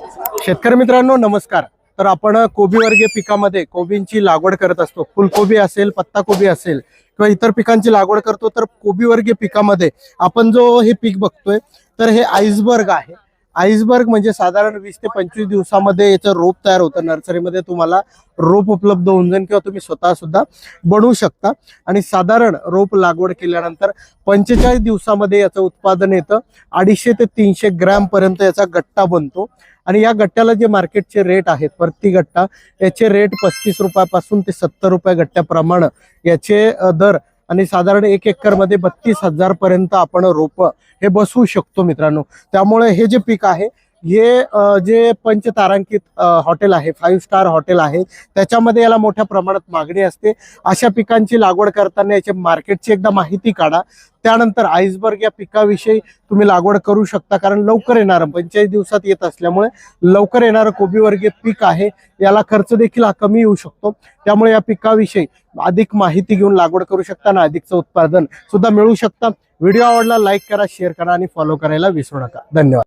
शेतकरी मित्रांनो नमस्कार। तर आपण कोबी वर्गीय पिकामध्ये कोबींची लागवड करत असतो। फुलकोबी असेल, पत्ताकोबी असेल किंवा इतर पिकांची लागवड करतो। तर कोबी वर्गीय पिकामध्ये आपण जो हे पीक बघतोय तर हे आईसबर्ग आहे। आईसबर्ग म्हणजे साधारण 20 ते 25 दिवसामध्ये याचं रोप तयार होतं। नर्सरीमध्ये तुम्हाला रोप उपलब्ध होऊन जाईल किंवा तुम्ही स्वतः सुद्धा बनवू शकता। आणि साधारण रोप लागवड केल्यानंतर 45 दिवसामध्ये याचं उत्पादन येतं। 250 ते 300 ग्रॅम पर्यंत याचा गट्टा बनतो। आणि या गट्ट्याला जे मार्केटचे रेट आहेत प्रति गट्टा याचे रेट 35 रुपयापासून ते 70 रुपये गट्ट्याप्रमाणे याचे दर। आणि साधारण 1 एकर मध्ये 32,000 पर्यंत आपण रोप हे बसवू शकतो मित्रांनो। त्यामुळे हे जे पीक आहे हे जे पंचतारांकित हॉटेल आहे, 5 स्टार हॉटेल आहे, त्याच्यामध्ये याला मोठ्या प्रमाणात मागणी असते। अशा पिकांची लागवड करताना याचे मार्केटची एकदा माहिती काढा। त्यानंतर आईसबर्ग या पिकाविषयी तुम्ही लागवड करू शकता, कारण लवकर येणारं 45 दिवसात येत असल्यामुळे लवकर येणारं कोबी वर्गीय पीक आहे। याला खर्च देखील कमी येऊ शकतो। त्यामुळे या पिकाविषयी अधिक माहिती घेऊन लागवड करू शकता आणि अधिकचं उत्पादन सुद्धा मिळू शकता। व्हिडिओ आवडला लाईक करा, शेअर करा आणि फॉलो करायला विसरू नका। धन्यवाद।